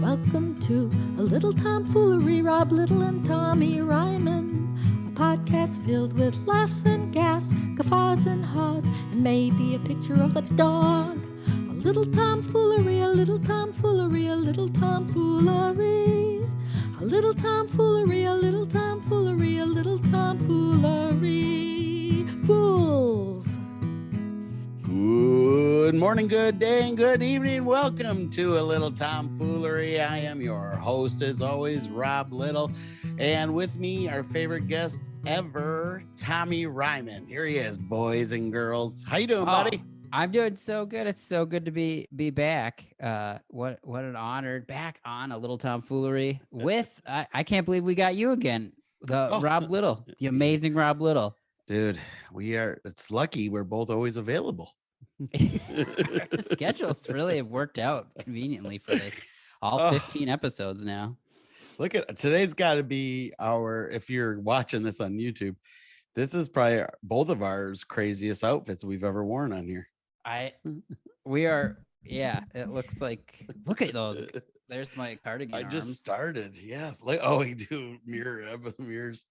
Welcome to a little tomfoolery, Rob Little and Tommy Ryman. A podcast filled with laughs and gaffs, guffaws and haws, and maybe a picture of a dog. A little tomfoolery, a little tomfoolery, a little tomfoolery. A little tomfoolery, a little tomfoolery, a little tomfoolery. Fools! Good morning, good day, and good evening. Welcome to a little tomfoolery. I am your host, as always, Rob Little, and with me, our favorite guest ever, Tommy Ryman. Here he is, boys and girls. How you doing, buddy? I'm doing so good. It's so good to be back. What an honor, back on a little tomfoolery with. I can't believe we got you again, Rob Little, the amazing Rob Little. Dude, we are. It's lucky we're both always available. Our schedules really have worked out conveniently for this. All 15 episodes now. Look at today's got to be our. If you're watching this on YouTube, this is probably both of ours craziest outfits we've ever worn on here. We are. Yeah, it looks like. Look at those. There's my cardigan. I just arms. started. Yes. Like, we do mirrors.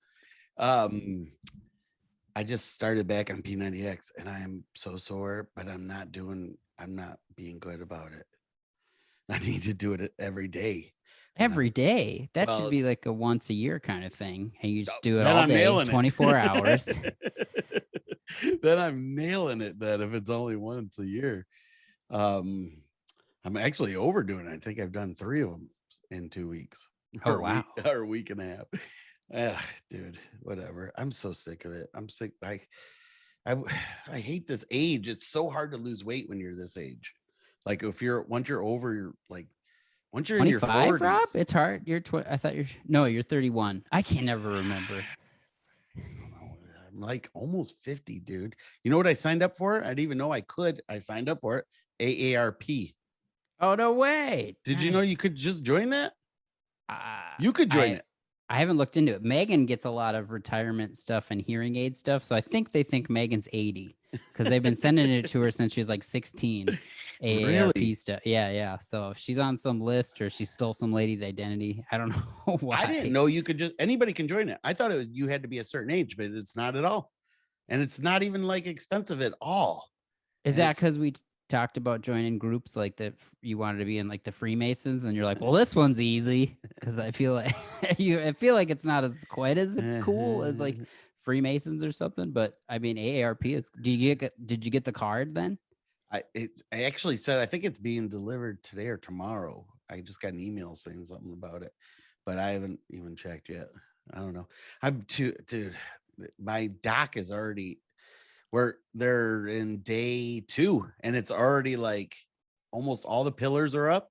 I just started back on P90X and I am so sore, but I'm not being good about it. I need to do it every day. Every day. That should be like a once a year kind of thing. And you just do it all day, 24 hours. Then I'm nailing it then if it's only once a year. I'm actually overdoing it. I think I've done 3 of them in 2 weeks. Oh, wow. Or a week and a half. Dude, whatever. I'm so sick of it. I'm sick. I hate this age. It's so hard to lose weight when you're this age. Like once you're in your 40s. Rob? It's hard. I thought you're 31. I can't never remember. I'm like almost 50, dude. You know what I signed up for? I didn't even know I could. I signed up for it. AARP. Oh, no way. Did you know you could just join that? You could join it. I haven't looked into it. Megan gets a lot of retirement stuff and hearing aid stuff. So I think they think Megan's 80 because they've been sending it to her since she was like 16. AARP Really? stuff. Yeah. So if she's on some list or she stole some lady's identity, I don't know why. I didn't know you could anybody can join it. I thought you had to be a certain age, but it's not at all. And it's not even like expensive at all. Is that because we talked about joining groups like that you wanted to be in, like the Freemasons, and you're like, well, this one's easy because I feel like it's not as quite as cool as like Freemasons or something. But I mean, AARP is. Did you get the card then? I actually said I think it's being delivered today or tomorrow. I just got an email saying something about it, but I haven't even checked yet. I don't know. Dude. My doc is already. They're in day 2 and it's already like almost all the pillars are up.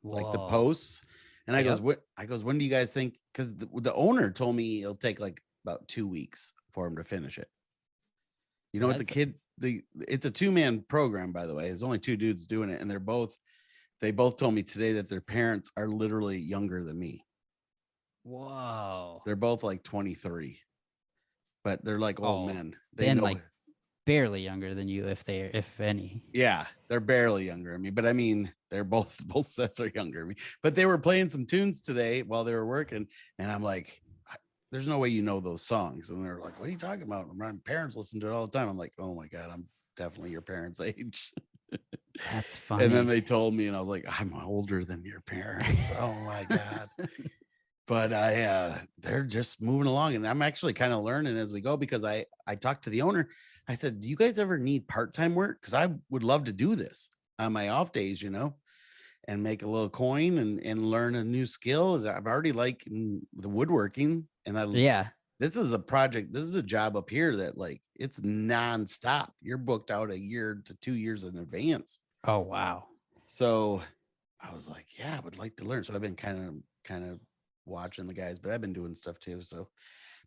Whoa. Like the posts. And I goes, when do you guys think? Because the owner told me it'll take like about 2 weeks for him to finish it. You know what it's a 2-man program, by the way. There's only 2 dudes doing it. And they both told me today that their parents are literally younger than me. Whoa. They're both like 23, but they're like old men. They know. Like barely younger than you, if any. Yeah, they're barely younger than me, but I mean, they're both sets are younger than me. But they were playing some tunes today while they were working, and I'm like, "There's no way you know those songs." And they're like, "What are you talking about?" My parents listen to it all the time. I'm like, "Oh my god, I'm definitely your parents' age." That's funny. And then they told me, and I was like, "I'm older than your parents." Oh my god. But they're just moving along, and I'm actually kind of learning as we go because I talked to the owner. I said, do you guys ever need part-time work? Because I would love to do this on my off days, and make a little coin and learn a new skill. I've already like the woodworking, and this is a project. This is a job up here that like it's nonstop. You're booked out 1 year to 2 years in advance. Oh wow! So I was like, yeah, I would like to learn. So I've been kind of watching the guys, but I've been doing stuff too. So,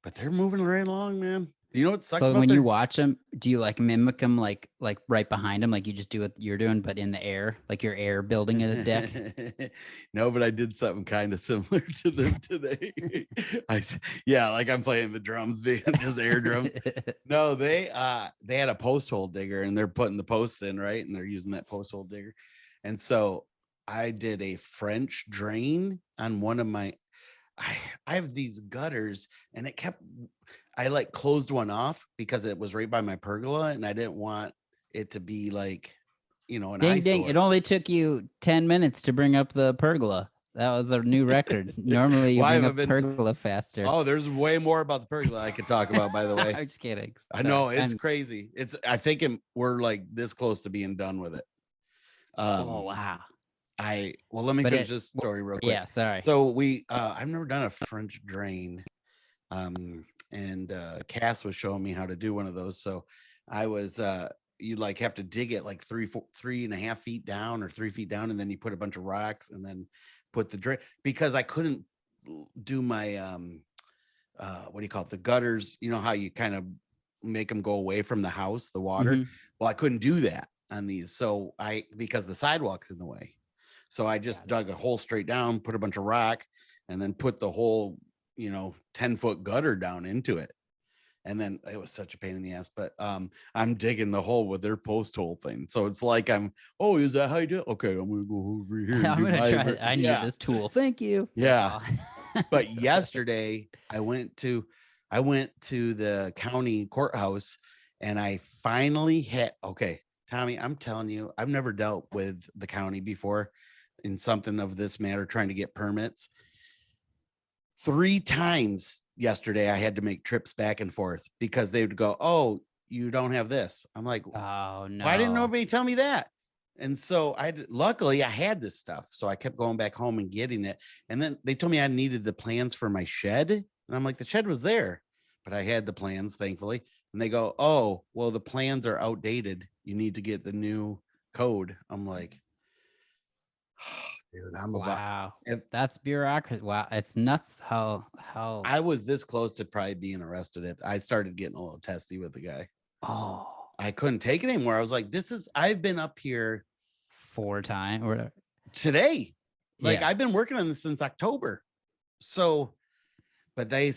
but they're moving right along, man. You know what sucks? So when you watch them, do you like mimic them like right behind them, like you just do what you're doing, but in the air, like you're air building at a deck? No, but I did something kind of similar to them today. Like I'm playing the drums, just air drums. No, they had a post hole digger and they're putting the posts in, right, and they're using that post hole digger, and so I did a French drain on one of my. I have these gutters, and I like closed one off because it was right by my pergola, and I didn't want it to be like, an Ding ding! eyesore. It only took you 10 minutes to bring up the pergola. That was a new record. Normally, you Well, I bring haven't up been pergola faster. Oh, there's way more about the pergola I could talk about, by the way. I'm just kidding. I Sorry. know it's crazy. I think we're like this close to being done with it. Oh wow! Let me finish this story real quick. Yeah, sorry. So I've never done a French drain, and Cass was showing me how to do one of those. So I was, you like have to dig it like 3.5 feet down or 3 feet down, and then you put a bunch of rocks and then put the drain, because I couldn't do my what do you call it, the gutters, how you kind of make them go away from the house, the water. Well, I couldn't do that on these, so because the sidewalk's in the way, so I just dug a hole straight down, put a bunch of rock, and then put the whole 10-foot gutter down into it. And then it was such a pain in the ass, but I'm digging the hole with their post hole thing. So it's like is that how you do it? Okay, I'm gonna go over here. I'm gonna try it. I need this tool. Thank you. Yeah. But yesterday I went to the county courthouse, and I finally hit. Okay, Tommy, I'm telling you, I've never dealt with the county before in something of this matter, trying to get permits. 3 times yesterday I had to make trips back and forth because they would go, "Oh, you don't have this." I'm like, "Oh no, why didn't nobody tell me that?" And so luckily I had this stuff, so I kept going back home and getting it. And then they told me I needed the plans for my shed, and I'm like, the shed was there, but I had the plans, thankfully. And they go, "Oh, well, the plans are outdated. You need to get the new code." I'm like, dude, wow, that's bureaucracy. Wow, it's nuts how I was this close to probably being arrested. I started getting a little testy with the guy. Oh, I couldn't take it anymore. I was like, I've been up here 4 times or today. Like, I've been working on this since October. So, but I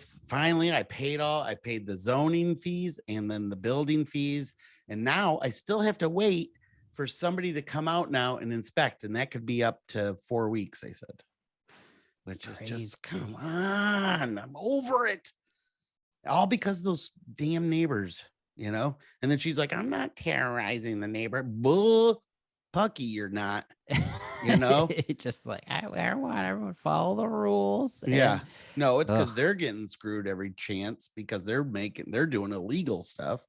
paid the zoning fees and then the building fees. And now I still have to wait for somebody to come out now and inspect. And that could be up to 4 weeks, they said. Which is just, come on, I'm over it. All because of those damn neighbors, And then she's like, "I'm not terrorizing the neighbor." Bull, Pucky, you're not, Just like, I want everyone to follow the rules. Yeah. No, it's because they're getting screwed every chance because they're doing illegal stuff,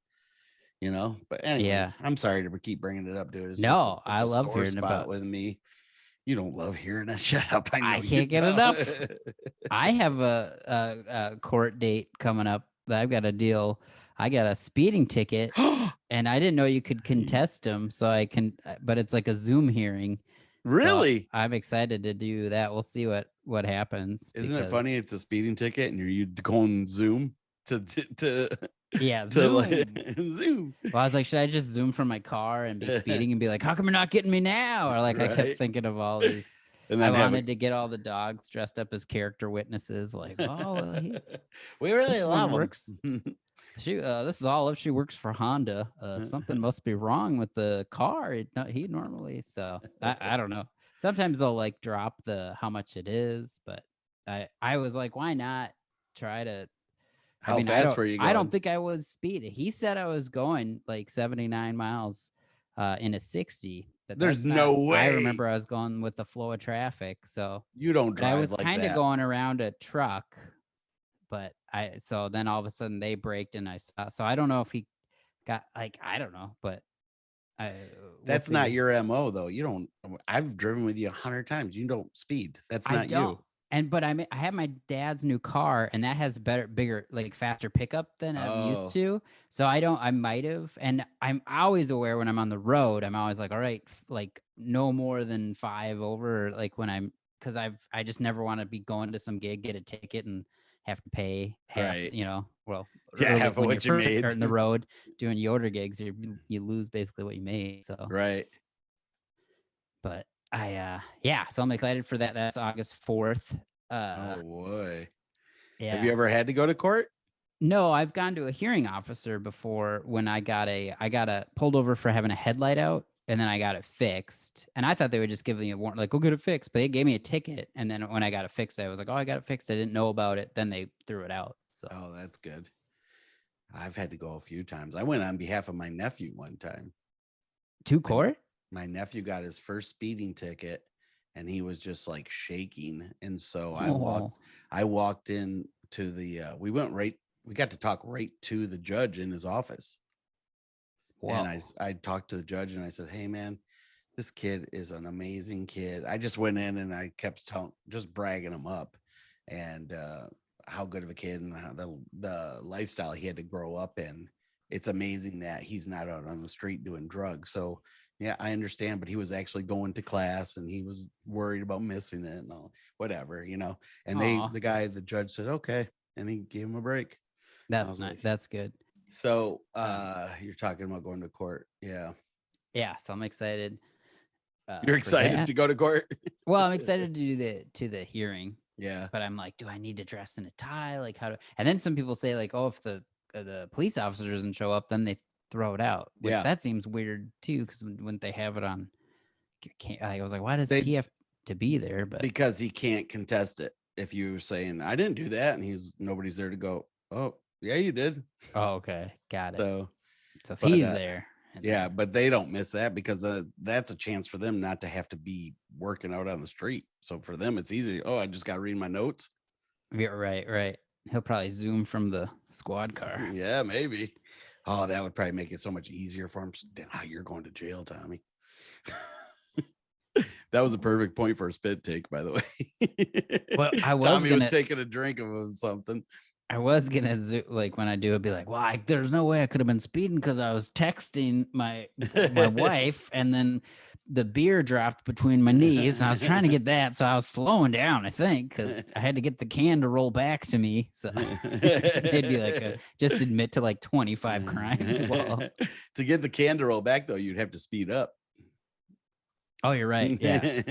But anyways, I'm sorry to keep bringing it up, dude. It's no, I love hearing about with me. You don't love hearing it. Shut up. I can't get enough. I have a court date coming up that I've got to deal. I got a speeding ticket, and I didn't know you could contest them. So I can, but it's like a Zoom hearing. Really? So I'm excited to do that. We'll see what happens. Isn't it funny? It's a speeding ticket, and you're going Zoom to Zoom. Zoom. Well, I was like, should I just Zoom from my car and be speeding and be like, how come you're not getting me now? Or like, I kept thinking of all these. And then I wanted to get all the dogs dressed up as character witnesses. Like, oh, we really love them. This is Olive. She works for Honda. Something must be wrong with the car. He normally. So I don't know. Sometimes they'll like drop how much it is, but I was like, why not try to? How fast were you going? I don't think I was speeding. He said I was going like 79 miles in a 60. But there's no way. I remember I was going with the flow of traffic. So you don't drive. I was like kind of going around a truck, but so then all of a sudden they braked and I saw. So I don't know if he got I don't know, but that's not your MO though. You don't. I've driven with you 100 times. You don't speed. That's not you. But I have my dad's new car, and that has bigger, like faster pickup than I'm used to. So I might have, and I'm always aware when I'm on the road. I'm always like, all right, like no more than 5 over, like when because I just never want to be going to some gig, get a ticket, and have to pay half, Well, half of what you made. Starting the road doing Yoder gigs, you lose basically what you made. So right, but. So I'm excited for that. That's August 4th. Oh boy. Yeah. Have you ever had to go to court? No, I've gone to a hearing officer before when I got pulled over for having a headlight out, and then I got it fixed. And I thought they would just give me a warrant, like, go get it fixed. But they gave me a ticket. And then when I got it fixed, I was like, oh, I got it fixed. I didn't know about it. Then they threw it out. So Oh, that's good. I've had to go a few times. I went on behalf of my nephew one time. to court? My nephew got his first speeding ticket and he was just like shaking. And so I walked in to the we got to talk right to the judge in his office. Wow. And I talked to the judge and I said, hey man, this kid is an amazing kid. I just went in and I kept just bragging him up and how good of a kid and how the lifestyle he had to grow up in. It's amazing that he's not out on the street doing drugs. So yeah, I understand, but he was actually going to class and he was worried about missing it and all, whatever, you know. And the judge said, okay, and he gave him a break. That's nice. That's good. So you're talking about going to court. Yeah. Yeah. So I'm excited. You're excited to go to court? Well, I'm excited to do the hearing. Yeah. But I'm like, do I need to dress in a tie? Like and then some people say like, oh, if the police officer doesn't show up, then they throw it out. Which that seems weird too, because when they have it on, I was like, why does he have to be there? But because he can't contest it. If you're saying I didn't do that, and nobody's there to go, oh yeah, you did. Oh, okay, got it. So if he's there, yeah, but they don't miss that because that's a chance for them not to have to be working out on the street. So for them, it's easy. Oh, I just got to read my notes. Yeah, right. He'll probably zoom from the squad car. Yeah, maybe. Oh, that would probably make it so much easier for him. You're going to jail, Tommy. That was a perfect point for a spit take, by the way. Well, Tommy was taking a drink of something. I was gonna like when I do it, be like, well, there's no way I could have been speeding because I was texting my wife, and then the beer dropped between my knees, and I was trying to get that, so I was slowing down, I think, because I had to get the can to roll back to me. So it'd be like just admit to like 25 crimes. Well, to get the can to roll back, though, you'd have to speed up. Oh, you're right. Yeah.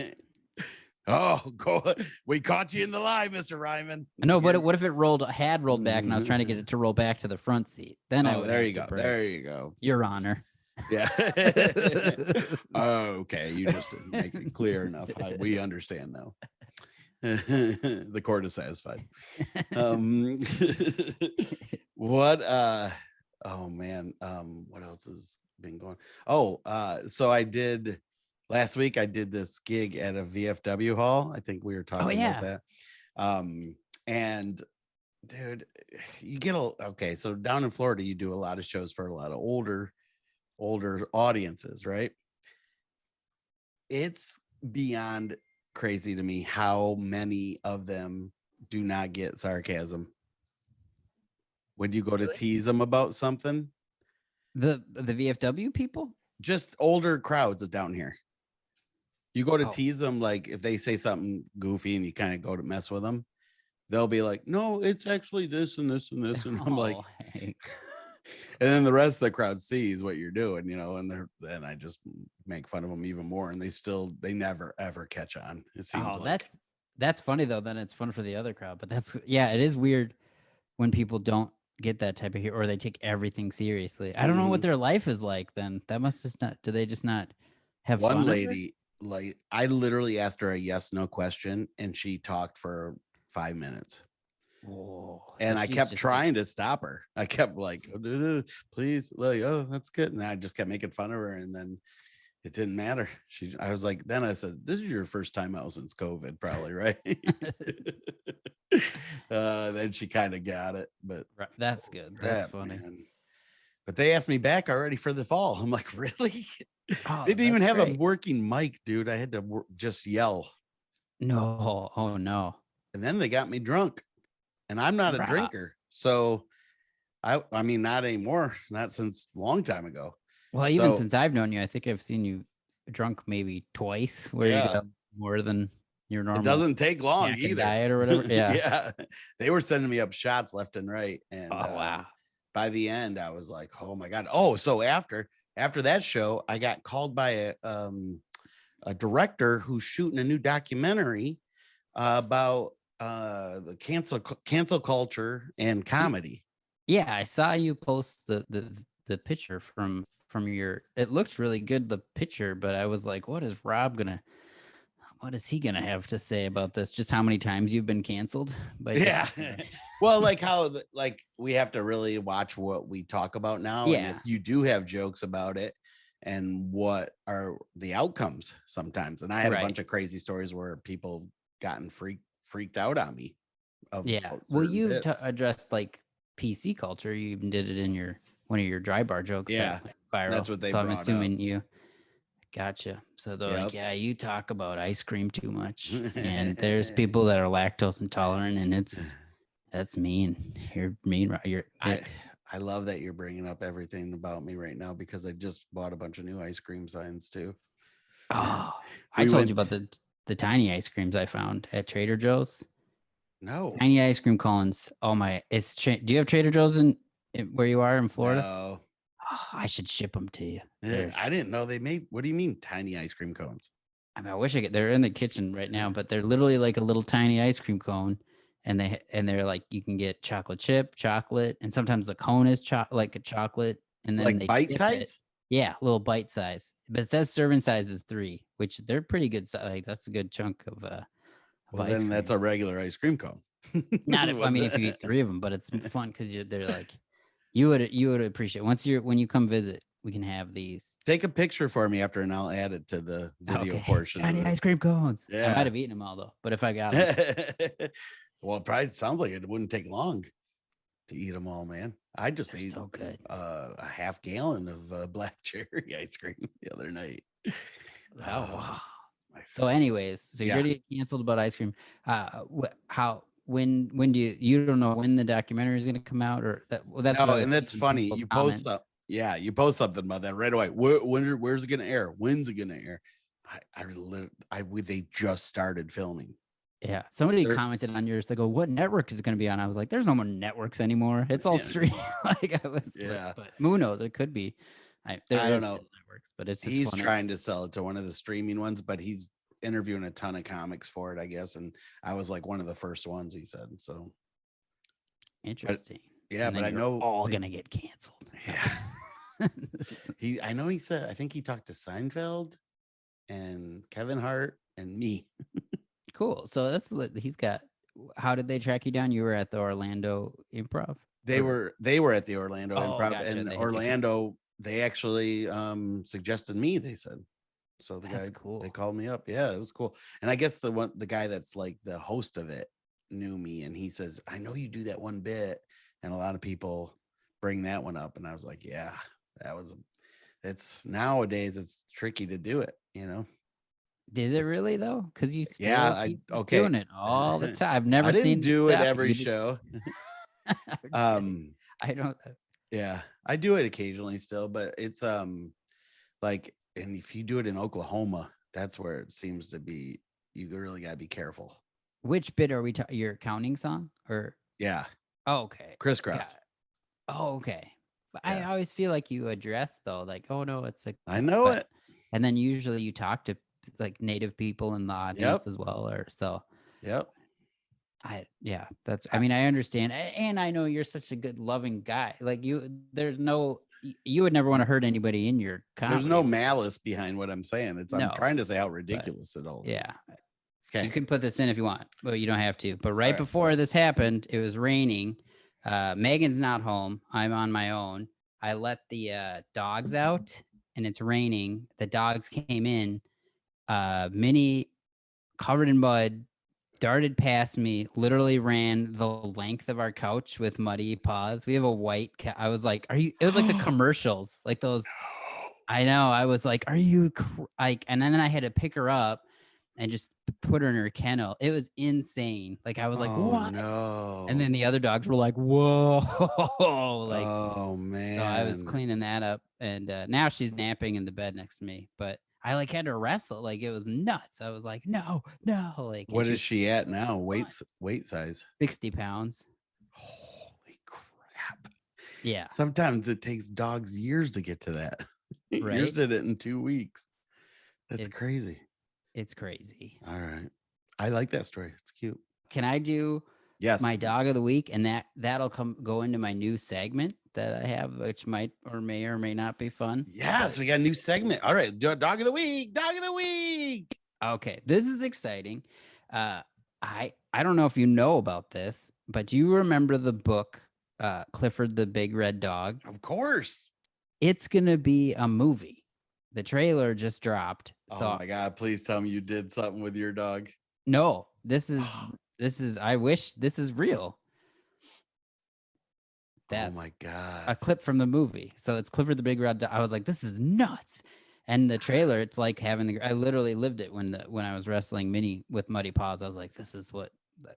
Oh, go! We caught you in the lie, Mr. Ryman. No, but what if it had rolled back, and I was trying to get it to roll back to the front seat? Then there you go. There you go. Your Honor. Yeah. Okay, you just didn't make it clear enough. We understand now. The court is satisfied. What? Oh man. What else has been going? Oh, so I did. Last week, I did this gig at a VFW hall. I think we were talking about that. And dude, you get okay. So down in Florida, you do a lot of shows for a lot of older audiences, right? It's beyond crazy to me how many of them do not get sarcasm. When you go to tease them about something, the VFW people, just older crowds down here. You go to tease them, like if they say something goofy and you kind of go to mess with them, they'll be like, no, it's actually this and this and this. And I'm like, and then the rest of the crowd sees what you're doing, you know, and then I just make fun of them even more. And they never, ever catch on. It seems that's funny though. Then it's fun for the other crowd, but it is weird when people don't get that type of or they take everything seriously. I don't know what their life is like then. That must just not, do they just not have one fun? Lady, like I literally asked her a yes/no question and she talked for 5 minutes. Whoa. And I kept trying to stop her. I kept like, please, like, oh, that's good. And I just kept making fun of her. And then it didn't matter. I was like, then I said, this is your first time out since COVID, probably, right? Then she kind of got it, but that's good. That's funny. Man. But they asked me back already for the fall. I'm like, really? Oh, they didn't even have a working mic, dude. I had to just yell. No. Oh no. And then they got me drunk, and I'm not a drinker. So I mean, not anymore. Not since a long time ago. Well, even since I've known you, I think I've seen you drunk maybe twice where you got more than your normal. It doesn't take long either. Diet or whatever. Yeah. Yeah. They were sending me up shots left and right. And wow. By the end, I was like, oh my God. Oh, so after that show, I got called by a director who's shooting a new documentary about the cancel culture and comedy. Yeah, I saw you post the picture from from your. It looked really good, the picture, but I was like, what is he gonna have to say about this? Just how many times you've been canceled by Yeah. different- Well, like how like we have to really watch what we talk about now. And Yeah. if you do have jokes about it and what are the outcomes sometimes. And I had a Right. bunch of crazy stories where people gotten freaked out on me. Yeah. about Well, certain you bits. addressed like PC culture. You even did it in one of your dry bar jokes. Yeah, That went viral. that's what they So I'm brought assuming up. you gotcha. So they're like, Yep. yeah, you talk about ice cream too much, and there's people that are lactose intolerant, and that's mean. You're mean. I love that you're bringing up everything about me right now because I just bought a bunch of new ice cream signs too. Oh, I told you about the tiny ice creams I found at Trader Joe's. No. Tiny ice cream cones. Oh my! Do you have Trader Joe's in where you are in Florida? No. Oh, I should ship them to you. I didn't know they made. What do you mean tiny ice cream cones? I mean, I wish I could. They're in the kitchen right now, but they're literally like a little tiny ice cream cone, and they're like you can get chocolate chip, chocolate, and sometimes the cone is like a chocolate, and then Like they bite dip size? it. Yeah, little bite size, but it says serving size is 3, which they're pretty good. Like that's a good chunk of Well, ice then cream. that's a regular ice cream cone. Not if, I mean, if you eat 3 of them, but it's fun because they're like you would appreciate when you come visit. We can have these. Take a picture for me after, and I'll add it to the video portion. Tiny ice cream cones. Yeah. I might have eaten them all though, but if I got them, Well, it probably sounds like it wouldn't take long to eat them all, man. I just they're ate so good. a half gallon of black cherry ice cream the other night. Oh. So, anyways, so you're gonna get canceled about ice cream. When do you don't know when the documentary is gonna come out or that? Well, that's what I was and that's seeing in funny. people's You post comments. you post something about that right away. Where's it gonna air? When's it gonna air? They just started filming. Yeah, somebody commented on yours. They go, "What network is it going to be on?" I was like, "There's no more networks anymore. It's all stream." Like I was, but who knows? It could be. I don't know. Still networks, but it's just he's funny. Trying to sell it to one of the streaming ones, but he's interviewing a ton of comics for it, I guess. And I was like one of the first ones, he said. So interesting. Yeah, but I know all gonna get canceled. Yeah. I know he said, I think he talked to Seinfeld and Kevin Hart and me. Cool. So he's got. How did they track you down? You were at the Orlando Improv. They were at the Orlando Improv, gotcha. and Orlando. They actually suggested me. They said, so That's cool. They called me up. Yeah, it was cool. And I guess the guy that's like the host of it knew me, and he says, I know you do that one bit, and a lot of people bring that one up. And I was like, yeah, it's nowadays it's tricky to do it, you know. Is it really though? Because you still keep doing it all the time. I've never seen do it every show. I don't. Yeah, I do it occasionally still, but it's like, and if you do it in Oklahoma, that's where it seems to be. You really gotta be careful. Which bit are we? Your counting song or? Yeah. Oh, okay. Crisscross. Yeah. Oh, okay. But I always feel like you address though, like, oh no, it's like I know it. And then usually you talk to like native people in the audience as well, or so. Yep. I mean, I understand, and I know you're such a good, loving guy. Like you would never want to hurt anybody in your comedy. There's no malice behind what I'm saying. I'm trying to say how ridiculous it all is. Yeah. Okay. You can put this in if you want, but you don't have to. But right before this happened, it was raining. Megan's not home. I'm on my own. I let the dogs out, and it's raining. The dogs came in. Minnie, covered in mud, darted past me, literally ran the length of our couch with muddy paws. We have a white cat. I was like, it was like the commercials, like those. I know. I was like, are you like, and then I had to pick her up and just put her in her kennel. It was insane. Like, I was like, what? No. And then the other dogs were like, whoa. Like, oh man. So I was cleaning that up. And now she's napping in the bed next to me. But I like had to wrestle. Like, it was nuts. I was like, no. Like, what is she at now? Weight size? 60 pounds. Holy crap. Yeah. Sometimes it takes dogs years to get to that. Right. Yours did it in 2 weeks. That's crazy. It's crazy. All right. I like that story. It's cute. Can I do Yes. my dog of the week, and that'll go into my new segment that I have, which might or may not be fun. Yes, we got a new segment. All right, dog of the week. Dog of the week. Okay, this is exciting. I don't know if you know about this, but do you remember the book Clifford the Big Red Dog? Of course. It's gonna be a movie. The trailer just dropped. So Oh my God! Please tell me you did something with your dog. no, this is. I wish this is real. That's oh my God! a clip from the movie. So it's Clifford the Big Red Dog. I was like, this is nuts. And the trailer, it's like having I literally lived it when I was wrestling Mini with Muddy Paws. I was like, this is what.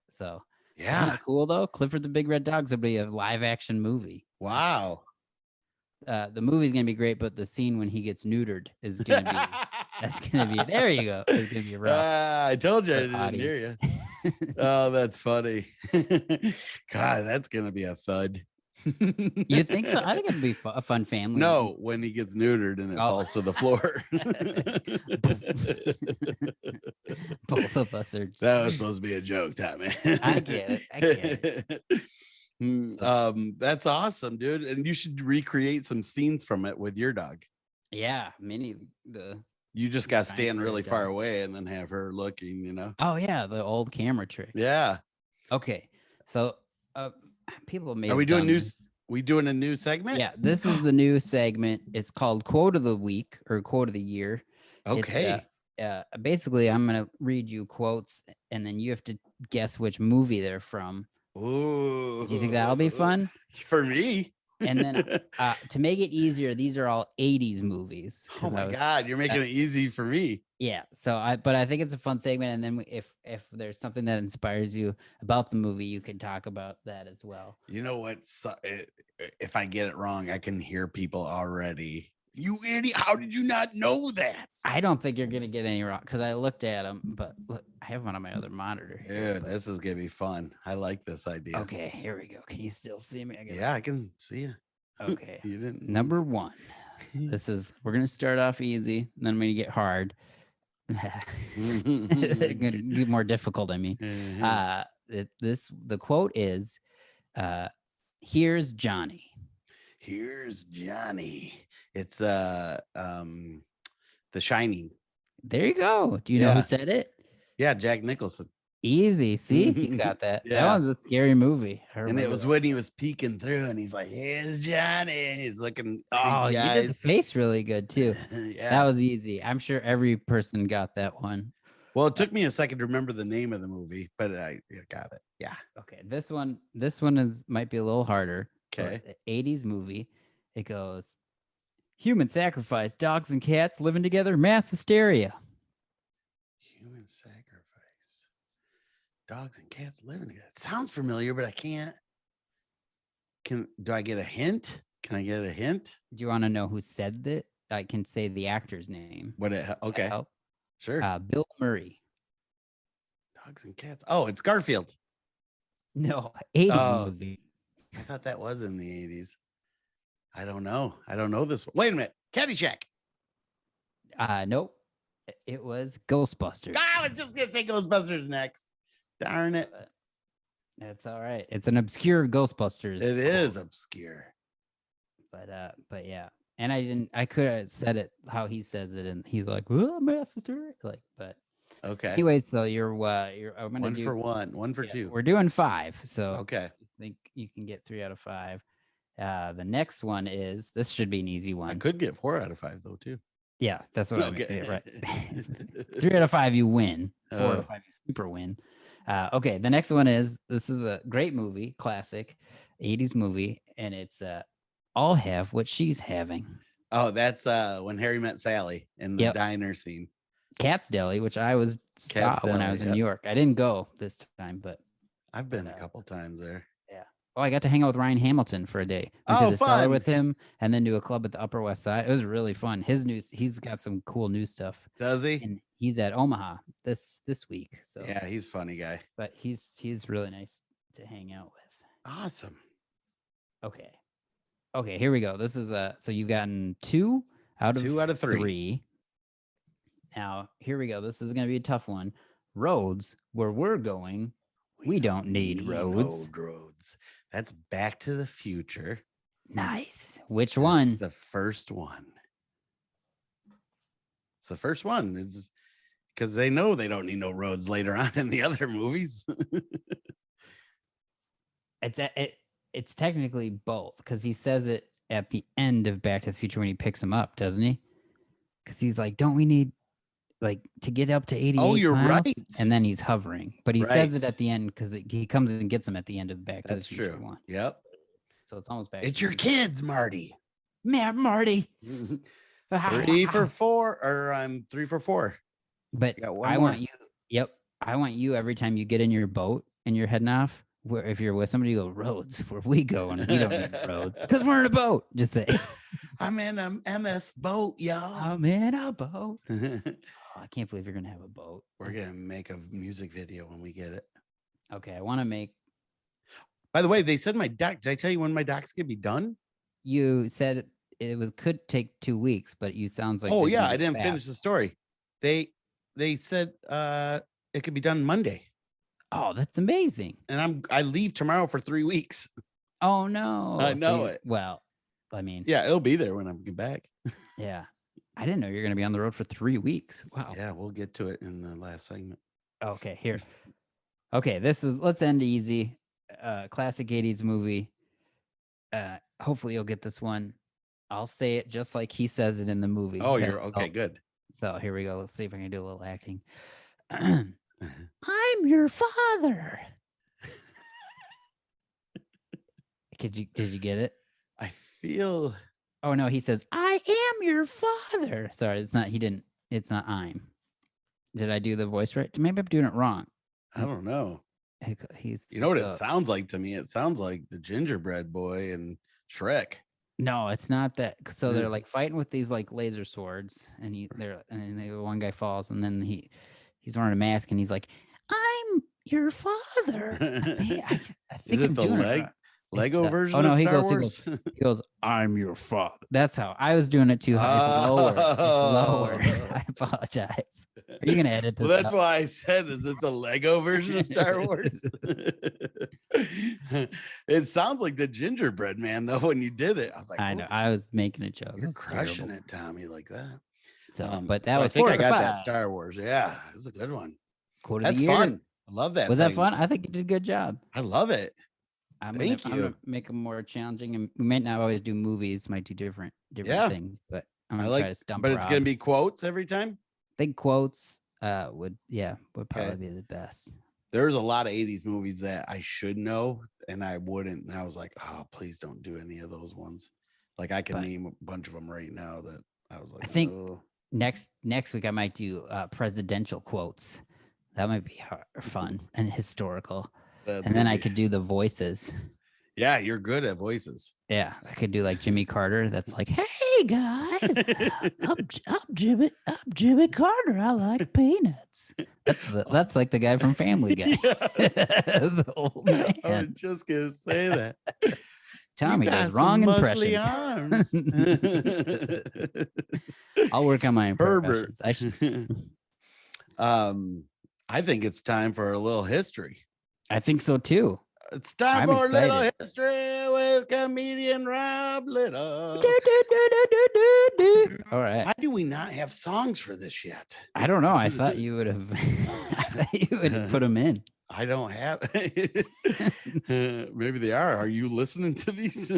So isn't Yeah. that cool though? Clifford the Big Red Dog's gonna be a live action movie. Wow. The movie's gonna be great, but the scene when he gets neutered is gonna be that's gonna be there. You go. It's gonna be rough. I told you I for the didn't hear audience. you. Oh, that's funny. God, that's gonna be a thud. You think so? I think it'd be a fun family. No, when he gets neutered and it falls to the floor. Both of us are. That was supposed to be a joke, Tommy. I get it. That's awesome, dude. And you should recreate some scenes from it with your dog. Yeah, Minnie. You just got to Giant stand red really far dog. away and then have her looking, you know? Oh yeah, the old camera trick. Yeah. Okay, so people may. Are we doing done new? this. We doing a new segment? Yeah, this is the new segment. It's called Quote of the Week or Quote of the Year. Okay. Basically, I'm gonna read you quotes, and then you have to guess which movie they're from. Ooh. Do you think that'll be fun? For me. And then to make it easier, these are all 80s movies. Oh my God, you're making it easy for me. Yeah. So I think it's a fun segment. And then if there's something that inspires you about the movie, you can talk about that as well. You know what? If I get it wrong, I can hear people already. You idiot. How did you not know that? I don't think you're going to get any wrong because I looked at them, but look, I have one on my other monitor. Dude, this is going to be fun. I like this idea. Okay, here we go. Can you still see me? Yeah, I can see you. Okay. You didn't. Number one. We're going to start off easy, and then we're going to get hard. It's going to get more difficult, I mean. The quote is, here's Johnny. Here's Johnny. It's The Shining. There you go. Do you know who said it? Yeah, Jack Nicholson. Easy. See, you got that. Yeah. That one's a scary movie. And it was when he was peeking through and he's like, here's Johnny. He's looking. Oh, you did the face really good too. Yeah. That was easy. I'm sure every person got that one. Well, it took me a second to remember the name of the movie, but I got it. Yeah. Okay. This one might be a little harder. Okay. 80s movie. It goes, human sacrifice, dogs and cats living together, mass hysteria. Human sacrifice. Dogs and cats living together. It sounds familiar, but I can't. Do I get a hint? Can I get a hint? Do you want to know who said that? I can say the actor's name. Okay. Help? Sure. Bill Murray. Dogs and cats. Oh, it's Garfield. No, 80s movie. I thought that was in the 80s. I don't know. I don't know this one. Wait a minute. Caddyshack. Nope. It was Ghostbusters. I was just going to say Ghostbusters next. Darn it. That's all right. It's an obscure Ghostbusters. It is obscure. But yeah. And I could have said it how he says it, and he's like, "Oh, master!" But okay. Anyway, so you're I'm gonna one do for one, one for two. We're doing 5, so okay. I think you can get 3 out of 5. The next one is this should be an easy one. I could get 4 out of 5 though too. Yeah, that's what I'm Okay. right. 3 out of 5, you win. 4 out of 5, you super win. Okay, the next one is this is a great movie, classic 80s movie, and it's I'll have what she's having. Oh, that's when Harry met Sally in the diner scene. Cat's Deli, which I saw when I was in New York. I didn't go this time, but I've been a couple times there. Yeah. Oh, I got to hang out with Ryan Hamilton for a day. Went to the cellar with him, and then do a club at the Upper West Side. It was really fun. He's got some cool new stuff. Does he? And he's at Omaha this week. So yeah, he's a funny guy. But he's really nice to hang out with. Awesome. Okay, here we go. This is so you've gotten 2 out of 3. Now, here we go. This is going to be a tough one. Roads where we're going We don't need roads. No roads. That's Back to the Future. Nice. Which That's one? the first one. It's the first one. It's because they know they don't need no roads later on in the other movies. It's technically both because he says it at the end of Back to the Future when he picks him up, doesn't he? Because he's like, "Don't we need like to get up to 88 Oh, you're miles?" right. And then he's hovering, but he says it Right. at the end because he comes and gets him at the end of Back to the That's Future true. one. Yep. So it's almost back. It's to your the future. kids, Marty. Marty. 3 for 4, or I'm 3 for 4. But Got one I more. want you. Yep. I want you every time you get in your boat and you're heading off. Where if you're with somebody, you go roads where we go and we don't need roads because we're in a boat. Just say, I'm in an MF boat, y'all. I'm in a boat. Oh, I can't believe you're gonna have a boat. We're gonna make a music video when we get it. Okay, I want to make. By the way, they said my doc. Did I tell you when my docs could be done? You said it was could take 2 weeks, but you sounds like Oh they're yeah, gonna I be didn't fast. finish the story. They said it could be done Monday, Oh, that's amazing. and I leave tomorrow for 3 weeks. Oh no, I know it. Well, I mean, Yeah, it'll be there when I get back. yeah. I didn't know you're gonna be on the road for 3 weeks. Wow. Yeah, we'll get to it in the last segment. Okay, here. Okay, let's end easy. Classic 80s movie. Hopefully you'll get this one. I'll say it just like he says it in the movie. Oh, you're okay. Good. So here we go. Let's see if I can do a little acting. I'm your father. Did you get it? I feel. Oh no, he says, I am your father. Sorry, it's not I'm. Did I do the voice right? Maybe I'm doing it wrong. I don't know. He's You know what it sounds like to me? It sounds like the gingerbread boy and Shrek. No, it's not that. So they're like fighting with these like laser swords, and one guy falls, and then he's wearing a mask, and he's like, "I'm your father." I think Is it I'm the doing Lego version oh no, of he Star goes, Wars? he goes, "I'm your father." That's how I was doing it too high. It's lower. It's lower. I apologize. Are you gonna edit this? Well, that's why I said, is it the Lego version of Star Wars? It sounds like the gingerbread man, though, when you did it. I was like, I know. I was making a joke. You're crushing it, Tommy, like that. So, but that was I think 4 I to got 5. that Star Wars. Yeah, it's a good one. Quote of That's the year. fun. I love that. Was that segment. fun? I think you did a good job. I love it. I'm Thank gonna make them more challenging, and we might not always do movies. Might do different things, but I'm gonna try to stump. But it's gonna be quotes every time. I think quotes would probably be the best. There's a lot of 80s movies that I should know and I wouldn't. And I was like, oh, please don't do any of those ones. Like I can name a bunch of them right now that I was like, I think next week I might do presidential quotes. That might be fun and historical. And then I could do the voices. Yeah, you're good at voices. Yeah, I could do like Jimmy Carter. That's like, hey guys, I'm Jimmy Carter. I like peanuts. That's like the guy from Family Guy. The old man. I was just gonna say that. Tommy does wrong impressions. I'll work on my impressions. I should. I think it's time for a little history. I think so too. It's time for a little history with comedian Rob Little. All right. Why do we not have songs for this yet? I don't know. I thought you would have. I thought you would have put them in. I don't have. Maybe they are. Are you listening to these?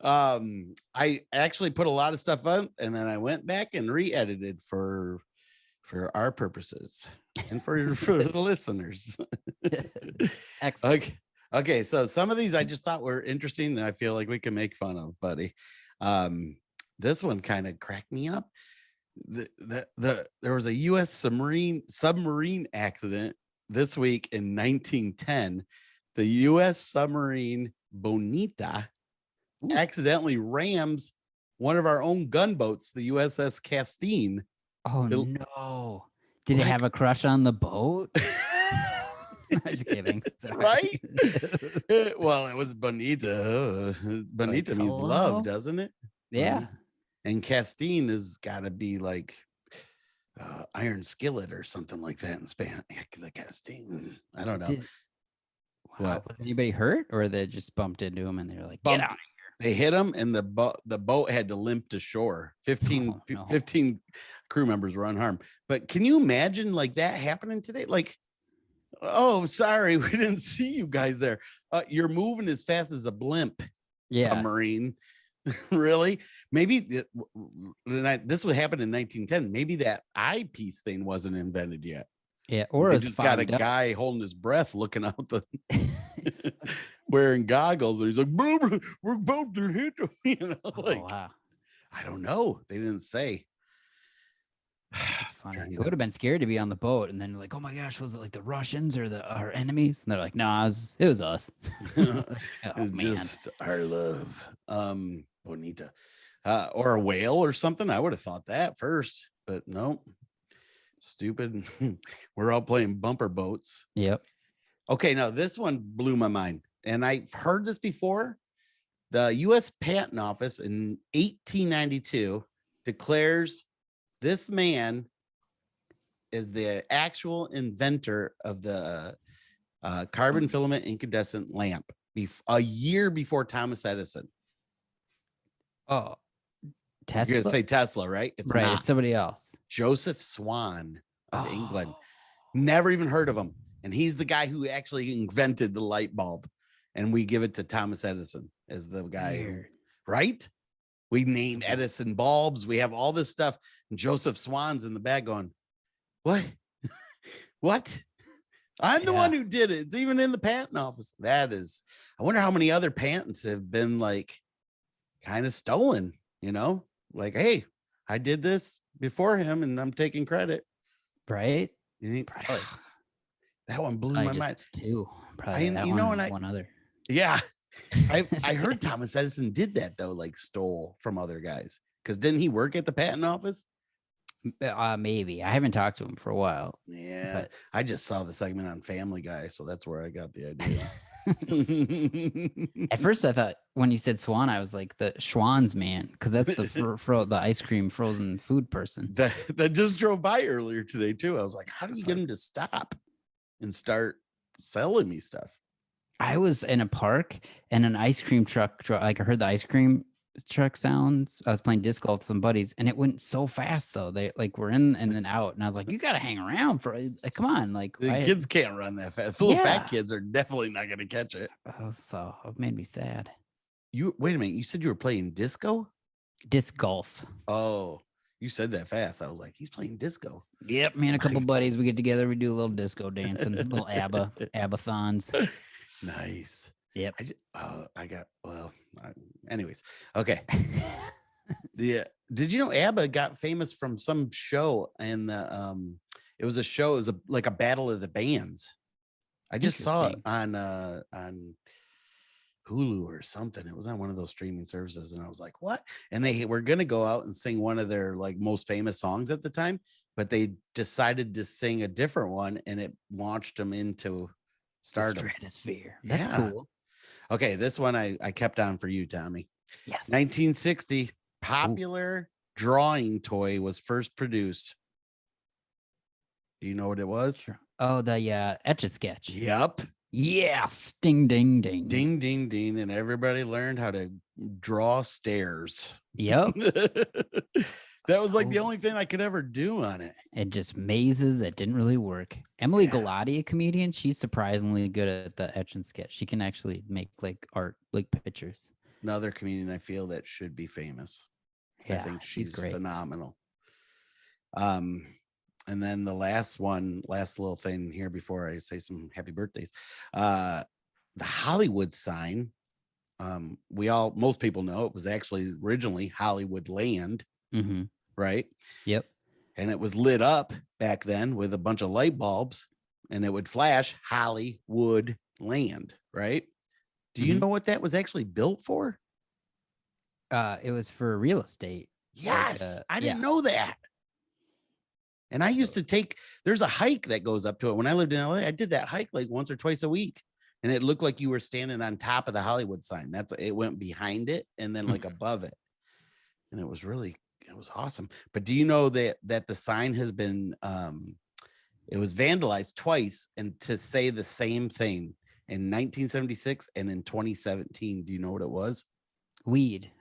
I actually put a lot of stuff on, and then I went back and re-edited for our purposes and for the listeners. Excellent. Okay. So some of these I just thought were interesting, and I feel like we can make fun of, buddy. This one kind of cracked me up. There was a U.S. submarine accident this week in 1910. The U.S. submarine Bonita accidentally rams one of our own gunboats, the USS Castine. Oh no! Did it have a crush on the boat? I'm just kidding. Sorry. Right? Well, it was Bonita. Bonita means love, doesn't it? Yeah. And Castine has got to be like iron skillet or something like that in Spanish. That kind of sting. I don't know. Wow, What? was anybody hurt, or they just bumped into him and they're like, get Bumped. out? They hit him, and the boat had to limp to shore. 15 Oh, no. 15 crew members were unharmed. But can you imagine like that happening today? Like, oh, sorry, we didn't see you guys there. You're moving as fast as a blimp. Yeah. Submarine. Really? Maybe this would happen in 1910. Maybe that eyepiece thing wasn't invented yet. Yeah, or They it's just got a fogged up. guy holding his breath, looking out the wearing goggles, and he's like, "We're about to hit him." You know, like, Oh, wow. I don't know. They didn't say. That's funny. It would have been scary to be on the boat, and then like, oh my gosh, was it like the Russians or our enemies? And they're like, no, it was us. Oh, It's man. just our love. Bonita. Or a whale or something. I would have thought that first, but no. Stupid. We're all playing bumper boats. Yep. Okay, now this one blew my mind. And I've heard this before. The U.S. Patent Office in 1892 declares this man is the actual inventor of the carbon filament incandescent lamp a year before Thomas Edison. Oh, You're Tesla. going to say Tesla, right? It's right. not. It's somebody else. Joseph Swan of Oh. England. Never even heard of him. And he's the guy who actually invented the light bulb. And we give it to Thomas Edison as the guy who, right? We name Edison bulbs. We have all this stuff. And Joseph Swan's in the back going, what? What? I'm the one who did it. It's even in the patent office. That is, I wonder how many other patents have been like kind of stolen, you know? Like, hey, I did this before him and I'm taking credit. Right? Probably. That one blew my mind. Two. Probably that one, one other. Yeah. I heard Thomas Edison did that though, like stole from other guys. Because didn't he work at the patent office? Maybe. I haven't talked to him for a while. Yeah. But I just saw the segment on Family Guy, so that's where I got the idea. At first, I thought when you said Swan, I was like the Schwann's man, because that's the ice cream frozen food person. That just drove by earlier today too. I was like, how do you get him to stop and start selling me stuff? I was in a park and an ice cream truck, like I heard the ice cream truck sounds. I was playing disc golf with some buddies, and it went so fast though. They like were in and then out, and I was like, "You got to hang around for come on!" Like the kids can't run that fast. Full of fat kids are definitely not going to catch it. So it made me sad. You wait a minute. You said you were playing disc golf. Oh, you said that fast. I was like, he's playing disco. Yep, me and a couple buddies, we get together, we do a little disco dancing, little ABBA-thons. Nice. Yep. Anyways, okay. Did you know ABBA got famous from some show? And it was like a battle of the bands. I just saw it on Hulu or something. It was on one of those streaming services, and I was like, what? And they were gonna go out and sing one of their like most famous songs at the time, but they decided to sing a different one, and it launched them into stardom. Stratosphere. That's cool. Okay, this one I kept on for you, Tommy. Yes. 1960, popular drawing toy was first produced. Do you know what it was? Oh, the Etch-a-Sketch. Yep. Yes. Ding, ding, ding. Ding, ding, ding. And everybody learned how to draw stairs. Yep. That was like the only thing I could ever do on it. And just mazes that didn't really work. Emily Galati, a comedian, she's surprisingly good at the etch and sketch. She can actually make like art, like pictures. Another comedian I feel that should be famous. Yeah, I think she's great. Phenomenal. And then the last little thing here before I say some happy birthdays. The Hollywood sign. Most people know it was actually originally Hollywood Land. Mm-hmm. Right? Yep. And it was lit up back then with a bunch of light bulbs, and it would flash Hollywood Land, right? Do you know what that was actually built for? It was for real estate. Yes, like, I didn't know that. And I used to there's a hike that goes up to it. When I lived in LA, I did that hike like once or twice a week. And it looked like you were standing on top of the Hollywood sign. It went behind it and then like above it. And it was really it was awesome. But do you know that the sign has been it was vandalized twice, and to say the same thing in 1976 and in 2017? Do you know what it was?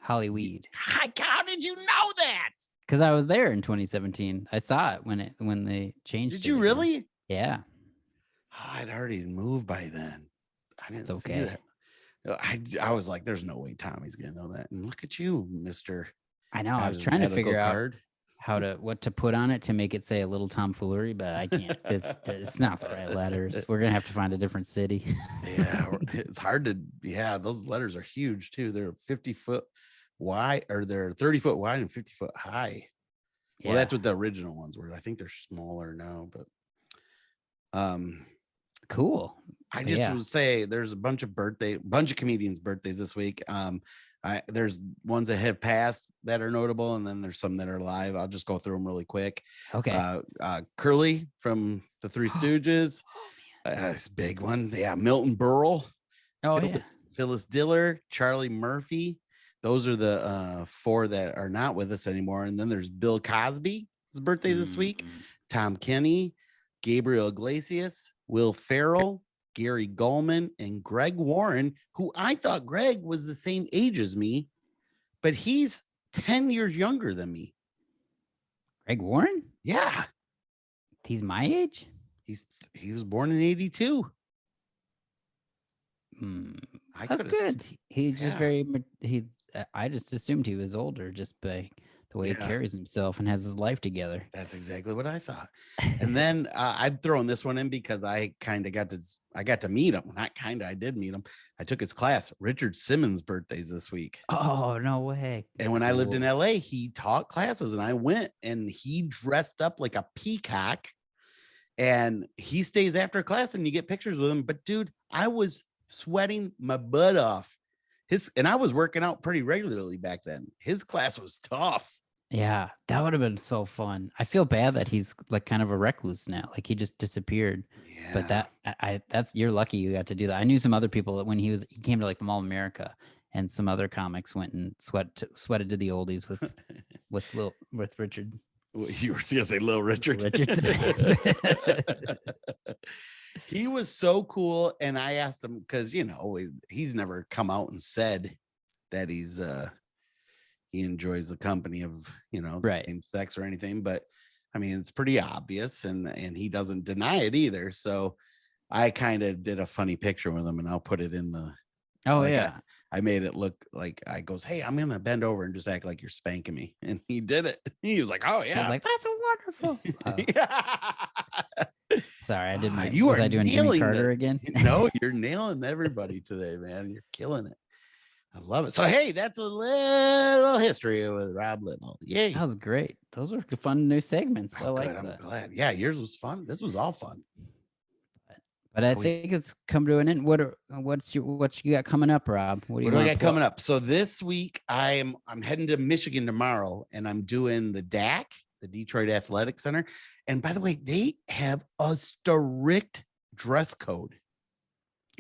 Holly Weed. How did you know that? Because I was there in 2017. I saw it when they changed. Did it you again. really? Yeah. Oh, I'd already moved by then. I didn't It's see okay. that. I was like, there's no way Tommy's gonna know that. And look at you, Mr. I know. I was trying to figure card. out what to put on it to make it say a little tomfoolery, but I can't. It's not the right letters. We're gonna have to find a different city. Yeah, it's hard to. Yeah, those letters are huge too. They're 50 foot wide, or they're 30 foot wide and 50 foot high. Well, that's what the original ones were. I think they're smaller now, but cool. I just would say there's a bunch of comedians' birthdays this week. There's ones that have passed that are notable, and then there's some that are alive. I'll just go through them really quick. Okay. Curly from the Three Stooges. It's a big one. Yeah, Milton Berle. Phyllis Diller, Charlie Murphy. Those are the 4 that are not with us anymore. And then there's Bill Cosby. His birthday this week. Tom Kenny, Gabriel Iglesias, Will Ferrell, Gary Gulman, and Greg Warren, who I thought Greg was the same age as me, but he's 10 years younger than me. Greg Warren? Yeah. He's my age? He was born in 82. That's good. He's just I just assumed he was older just by the way he carries himself and has his life together. That's exactly what I thought. And then I'm throwing this one in because I got to meet him. I did meet him. I took his class. Richard Simmons' birthday's this week. Oh, no way. And when I lived in LA, he taught classes, and I went, and he dressed up like a peacock, and he stays after class, and you get pictures with him. But dude, I was sweating my butt off. And I was working out pretty regularly back then. His class was tough. Yeah, that would have been so fun. I feel bad that he's like kind of a recluse now. Like he just disappeared. Yeah. But you're lucky you got to do that. I knew some other people that when he came to like the Mall of America, and some other comics went and sweated to the oldies with Richard. You were gonna say Lil Richard. He was so cool, and I asked him because he's never come out and said that he enjoys the company of the same sex or anything, but I mean it's pretty obvious, and he doesn't deny it either. So I kind of did a funny picture with him, and I'll put it in the. I made it look like I goes, hey, I'm gonna bend over and just act like you're spanking me, and he did it. He was like, oh yeah, I was like, that's wonderful. Sorry, I did my. Was I doing Jimmy Carter again? No, you're nailing everybody today, man. You're killing it. I love it. So hey, that's a little history with Rob Little. Yay. That was great. Those were fun new segments. I like that. I'm glad. Yeah, yours was fun. This was all fun. But I think it's come to an end. What you got coming up, Rob? What do I got coming up? So this week I'm heading to Michigan tomorrow, and I'm doing the DAC, the Detroit Athletic Center. And by the way, they have a strict dress code.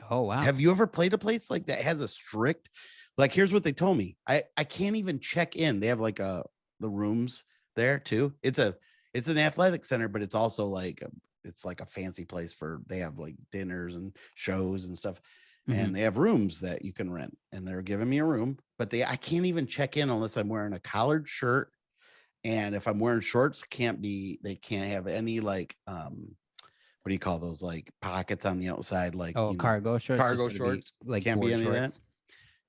Oh wow. Have you ever played a place like that has a strict, like here's what they told me. I can't even check in. They have like the rooms there too. It's an athletic center, but it's also like it's like a fancy place they have like dinners and shows and stuff. Mm-hmm. And they have rooms that you can rent, and they're giving me a room, but I can't even check in unless I'm wearing a collared shirt. And if I'm wearing shorts, they can't have any like, what do you call those? Like pockets on the outside, like cargo shorts. Cargo shorts, like can't be any shorts. of that.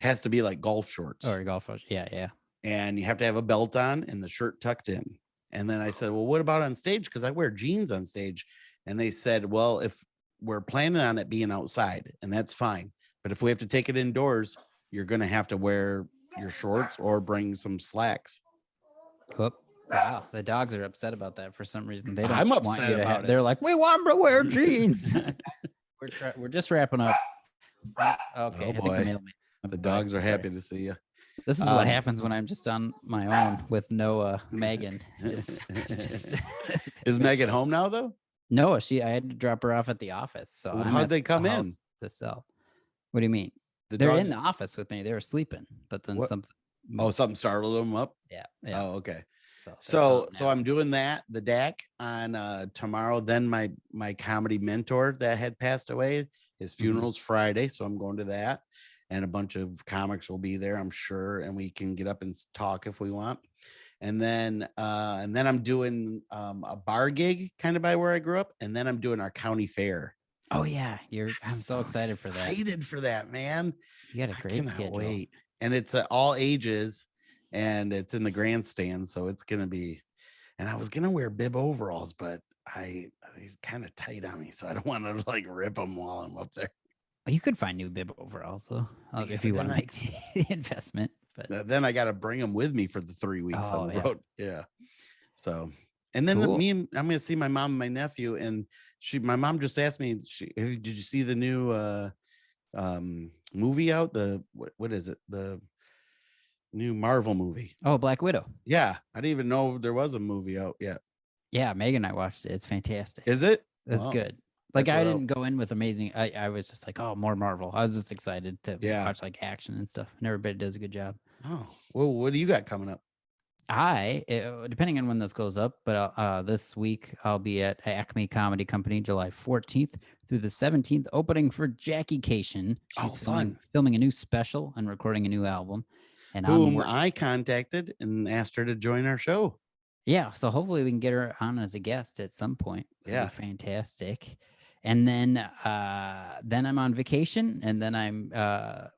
Has to be like golf shorts. Or golf shorts. Yeah. And you have to have a belt on and the shirt tucked in. And then I said, well, what about on stage? Because I wear jeans on stage. And they said, well, if we're planning on it being outside, and that's fine, but if we have to take it indoors, you're going to have to wear your shorts or bring some slacks. Whoop. Wow, the dogs are upset about that for some reason. They don't. I'm upset about it. They're like, we want them to wear jeans. We're just wrapping up. Okay. Oh boy, the dogs are happy to see you. This is what happens when I'm just on my own with no Megan. Just Is Megan home now though? No, I had to drop her off at the office. So how'd they come in to sell? What do you mean? They're in the office with me. They were sleeping, but then something something startled them up. Yeah. Oh, okay. that's So something else. I'm doing that, the DAC on tomorrow. Then my comedy mentor that had passed away, his funeral's Friday, so I'm going to that, and a bunch of comics will be there, I'm sure, and we can get up and talk if we want. And then I'm doing a bar gig kind of by where I grew up, and then I'm doing our county fair. Oh yeah, I'm so excited for that. Excited for that, man. You got a I great cannot schedule. wait. And it's all ages, and it's in the grandstand, so it's gonna be. And I was gonna wear bib overalls, but I kind of tight on me, so I don't want to like rip them while I'm up there. You could find new bib overalls though, Yeah, if but you then want to make the investment. But then I got to bring them with me for the 3 weeks Oh, on the yeah. road. Yeah. So, and then Cool. I'm gonna see my mom and my nephew, and my mom just asked me, did you see the new movie out? The what is it? The new Marvel movie. Oh, Black Widow. Yeah, I didn't even know there was a movie out yet. Yeah, Megan and I watched it. It's fantastic. Is it? That's Well, good. Like that's I what didn't go in with amazing. I was just like, oh, more Marvel. I was just excited to Yeah. watch like action and stuff. And everybody does a good job. Oh, well, what do you got coming up? Depending on when this goes up, but this week I'll be at Acme Comedy Company, July 14th through the 17th, opening for Jackie Cation. She's filming a new special and recording a new album. And whom I contacted and asked her to join our show. Yeah, so hopefully we can get her on as a guest at some point. Yeah, fantastic. And then I'm on vacation, and then I'm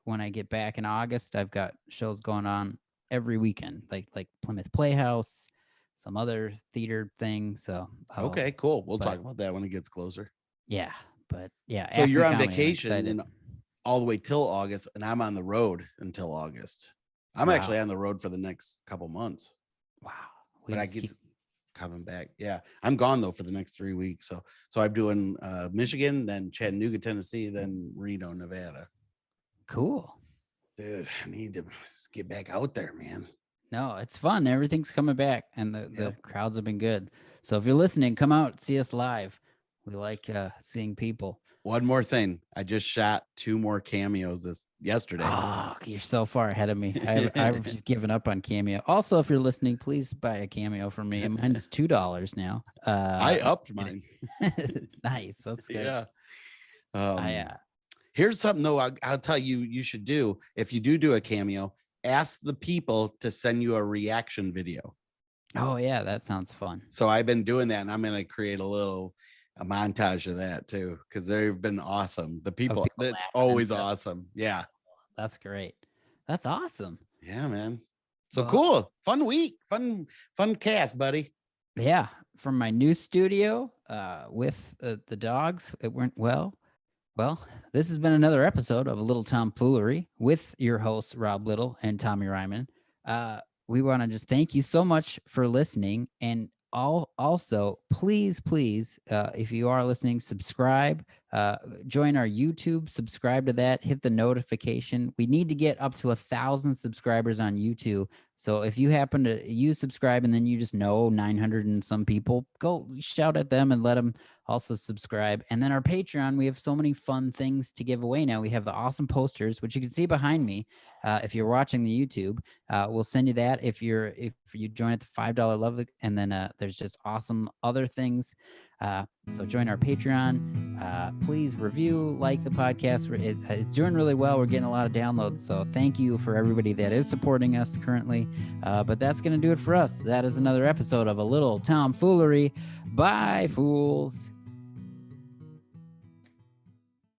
when I get back in August, I've got shows going on every weekend, like Plymouth Playhouse, some other theater thing. So okay, cool. We'll talk about that when it gets closer. Yeah, but yeah. So you're on vacation and all the way till August, and I'm on the road until August. I'm actually on the road for the next couple months. Wow. But I get coming back. Yeah, I'm gone though for the next 3 weeks. So I'm doing Michigan, then Chattanooga, Tennessee, then Reno, Nevada. Cool. Dude, I need to get back out there, man. No, it's fun. Everything's coming back, and the crowds have been good. So if you're listening, come out, see us live. We like seeing people. One more thing. I just shot 2 more cameos yesterday. Oh, you're so far ahead of me. I've just given up on Cameo. Also, if you're listening, please buy a Cameo from me. Mine's $2 now. I upped mine. Nice. That's good. Yeah. Here's something though. I'll tell you should do. If you do a Cameo, ask the people to send you a reaction video. Oh yeah, that sounds fun. So I've been doing that, and I'm going to create a montage of that too, because they've been awesome. The people that's always awesome. Yeah, that's great. That's awesome. Yeah, man. So cool. Fun week. Fun cast, buddy. Yeah, from my new studio with the dogs, it went well. Well, this has been another episode of A Little TomFoolery with your hosts Rob Little and Tommy Ryman. We want to just thank you so much for listening, and also please if you are listening, subscribe, join our YouTube, subscribe to that, hit the notification. We need to get up to 1,000 subscribers on YouTube. So if you happen to subscribe and then you just know 900 and some people, go shout at them and let them also subscribe. And then our Patreon, we have so many fun things to give away now. We have the awesome posters, which you can see behind me. If you're watching the YouTube, we'll send you that if you join at the $5 level. And then there's just awesome other things. So join our Patreon. Please review, like the podcast. It's doing really well. We're getting a lot of downloads. So thank you for everybody that is supporting us currently. But that's going to do it for us. That is another episode of A Little TomFoolery. Bye, fools.